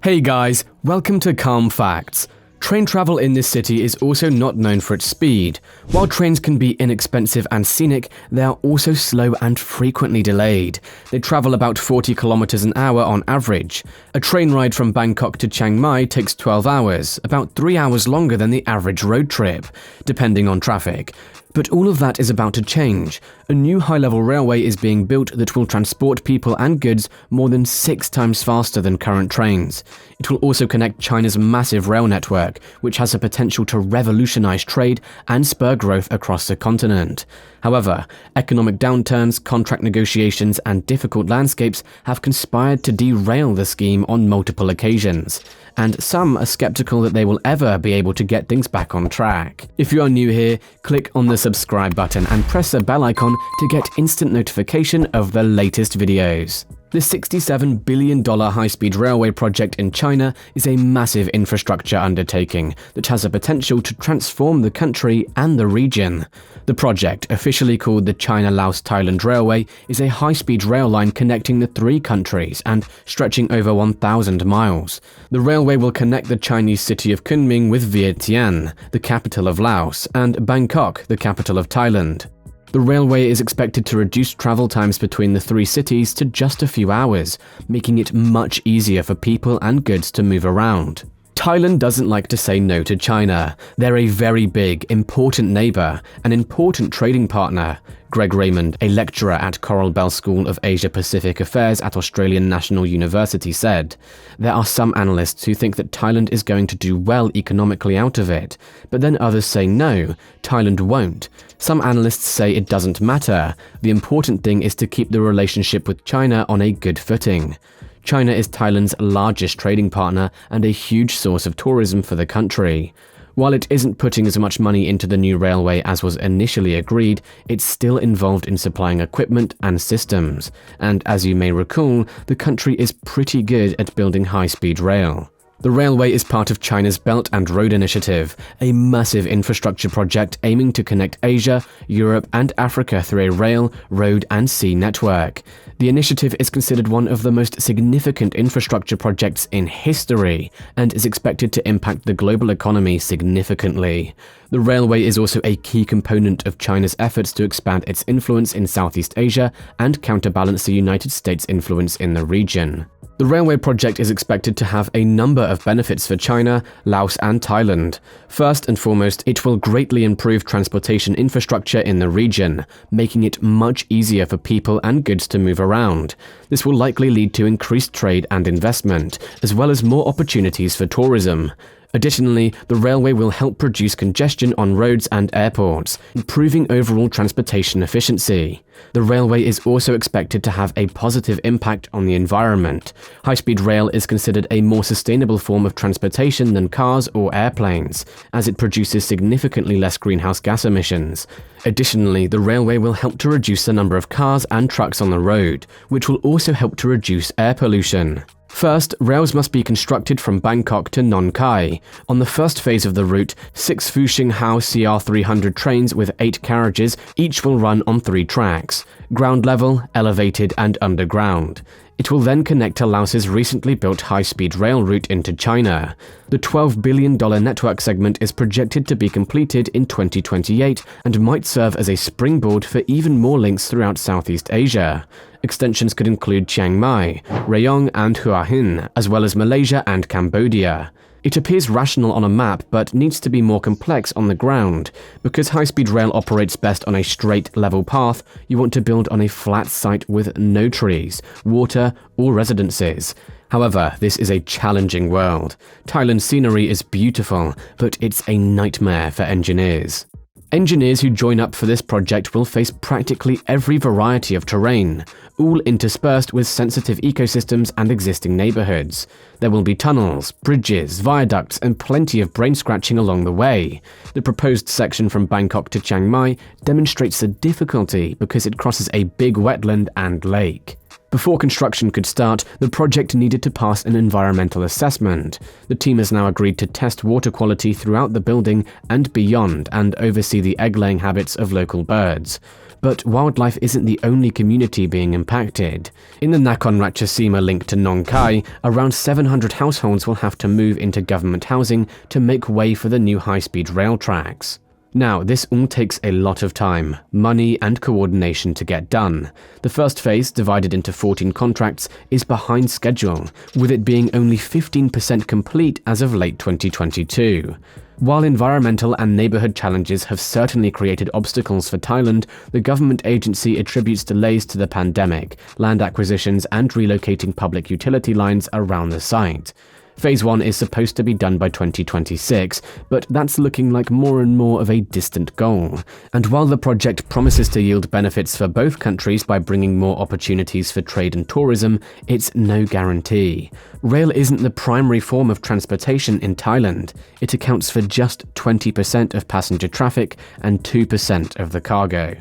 Hey guys, welcome to Calm Facts. Train travel in this city is also not known for its speed. While trains can be inexpensive and scenic, they are also slow and frequently delayed. They travel about 40 kilometers an hour on average. A train ride from Bangkok to Chiang Mai takes 12 hours, about 3 hours longer than the average road trip, depending on traffic. But all of that is about to change. A new high-level railway is being built that will transport people and goods more than 6 times faster than current trains. It will also connect China's massive rail network, which has the potential to revolutionize trade and spur growth across the continent. However, economic downturns, contract negotiations, and difficult landscapes have conspired to derail the scheme on multiple occasions, and some are skeptical that they will ever be able to get things back on track. If you are new here, click on the subscribe button and press the bell icon to get instant notification of the latest videos. The $67 billion high-speed railway project in China is a massive infrastructure undertaking that has the potential to transform the country and the region. The project, officially called the China-Laos-Thailand Railway, is a high-speed rail line connecting the 3 countries and stretching over 1,000 miles. The railway will connect the Chinese city of Kunming with Vientiane, the capital of Laos, and Bangkok, the capital of Thailand. The railway is expected to reduce travel times between the 3 cities to just a few hours, making it much easier for people and goods to move around. Thailand doesn't like to say no to China. They're a very big, important neighbor, an important trading partner. Greg Raymond, a lecturer at Coral Bell School of Asia-Pacific Affairs at Australian National University, said, "There are some analysts who think that Thailand is going to do well economically out of it, but then others say no, Thailand won't. Some analysts say it doesn't matter. The important thing is to keep the relationship with China on a good footing." China is Thailand's largest trading partner and a huge source of tourism for the country. While it isn't putting as much money into the new railway as was initially agreed, it's still involved in supplying equipment and systems. And as you may recall, the country is pretty good at building high-speed rail. The railway is part of China's Belt and Road Initiative, a massive infrastructure project aiming to connect Asia, Europe, and Africa through a rail, road, and sea network. The initiative is considered one of the most significant infrastructure projects in history and is expected to impact the global economy significantly. The railway is also a key component of China's efforts to expand its influence in Southeast Asia and counterbalance the United States' influence in the region. The railway project is expected to have a number of benefits for China, Laos, and Thailand. First and foremost, it will greatly improve transportation infrastructure in the region, making it much easier for people and goods to move around. This will likely lead to increased trade and investment, as well as more opportunities for tourism. Additionally, the railway will help reduce congestion on roads and airports, improving overall transportation efficiency. The railway is also expected to have a positive impact on the environment. High-speed rail is considered a more sustainable form of transportation than cars or airplanes, as it produces significantly less greenhouse gas emissions. Additionally, the railway will help to reduce the number of cars and trucks on the road, which will also help to reduce air pollution. First, rails must be constructed from Bangkok to Nong Khai. On the first phase of the route, 6 Fuxing Hao CR300 trains with 8 carriages each will run on 3 tracks: ground level, elevated, and underground. It will then connect to Laos's recently built high-speed rail route into China. The $12 billion network segment is projected to be completed in 2028 and might serve as a springboard for even more links throughout Southeast Asia. Extensions could include Chiang Mai, Rayong, and Hua Hin, as well as Malaysia and Cambodia. It appears rational on a map, but needs to be more complex on the ground. Because high-speed rail operates best on a straight, level path, you want to build on a flat site with no trees, water, or residences. However, this is a challenging world. Thailand's scenery is beautiful, but it's a nightmare for engineers. Engineers who join up for this project will face practically every variety of terrain, all interspersed with sensitive ecosystems and existing neighborhoods. There will be tunnels, bridges, viaducts, and plenty of brain-scratching along the way. The proposed section from Bangkok to Chiang Mai demonstrates the difficulty because it crosses a big wetland and lake. Before construction could start, the project needed to pass an environmental assessment. The team has now agreed to test water quality throughout the building and beyond and oversee the egg-laying habits of local birds. But wildlife isn't the only community being impacted. In the Nakhon Ratchasima link to Nong Khai, around 700 households will have to move into government housing to make way for the new high-speed rail tracks. Now, this all takes a lot of time, money, and coordination to get done. The first phase, divided into 14 contracts, is behind schedule, with it being only 15% complete as of late 2022. While environmental and neighborhood challenges have certainly created obstacles for Thailand, the government agency attributes delays to the pandemic, land acquisitions, and relocating public utility lines around the site. Phase 1 is supposed to be done by 2026, but that's looking like more and more of a distant goal. And while the project promises to yield benefits for both countries by bringing more opportunities for trade and tourism, it's no guarantee. Rail isn't the primary form of transportation in Thailand. It accounts for just 20% of passenger traffic and 2% of the cargo.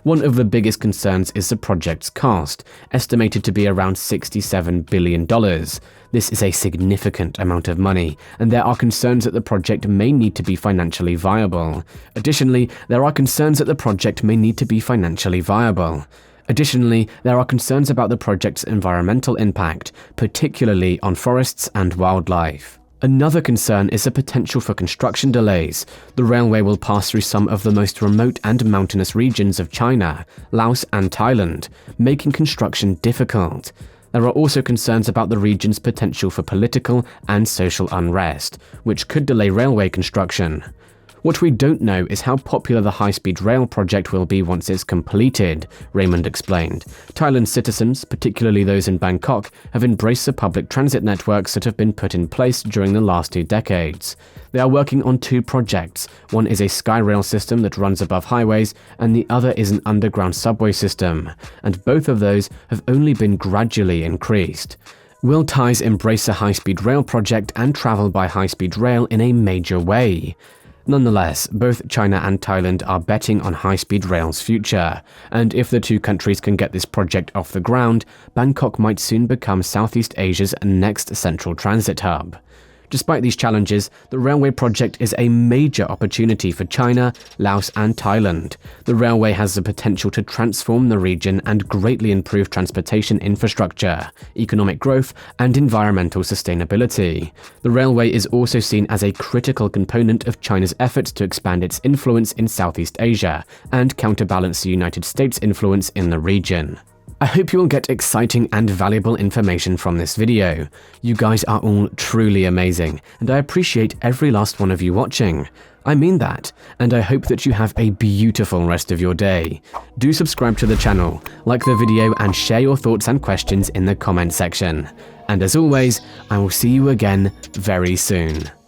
One of the biggest concerns is the project's cost, estimated to be around $67 billion. This is a significant amount of money, and there are concerns that the project may need to be financially viable. Additionally, there are concerns about the project's environmental impact, particularly on forests and wildlife. Another concern is the potential for construction delays. The railway will pass through some of the most remote and mountainous regions of China, Laos, and Thailand, making construction difficult. There are also concerns about the region's potential for political and social unrest, which could delay railway construction. What we don't know is how popular the high-speed rail project will be once it's completed, Raymond explained. Thailand's citizens, particularly those in Bangkok, have embraced the public transit networks that have been put in place during the last 2 decades. They are working on 2 projects. One is a skyrail system that runs above highways, and the other is an underground subway system, and both of those have only been gradually increased. Will Thais embrace a high-speed rail project and travel by high-speed rail in a major way? Nonetheless, both China and Thailand are betting on high-speed rail's future, and if the 2 countries can get this project off the ground, Bangkok might soon become Southeast Asia's next central transit hub. Despite these challenges, the railway project is a major opportunity for China, Laos, and Thailand. The railway has the potential to transform the region and greatly improve transportation infrastructure, economic growth, and environmental sustainability. The railway is also seen as a critical component of China's efforts to expand its influence in Southeast Asia and counterbalance the United States' influence in the region. I hope you will get exciting and valuable information from this video. You guys are all truly amazing, and I appreciate every last one of you watching. I mean that, and I hope that you have a beautiful rest of your day. Do subscribe to the channel, like the video, and share your thoughts and questions in the comment section. And as always, I will see you again very soon.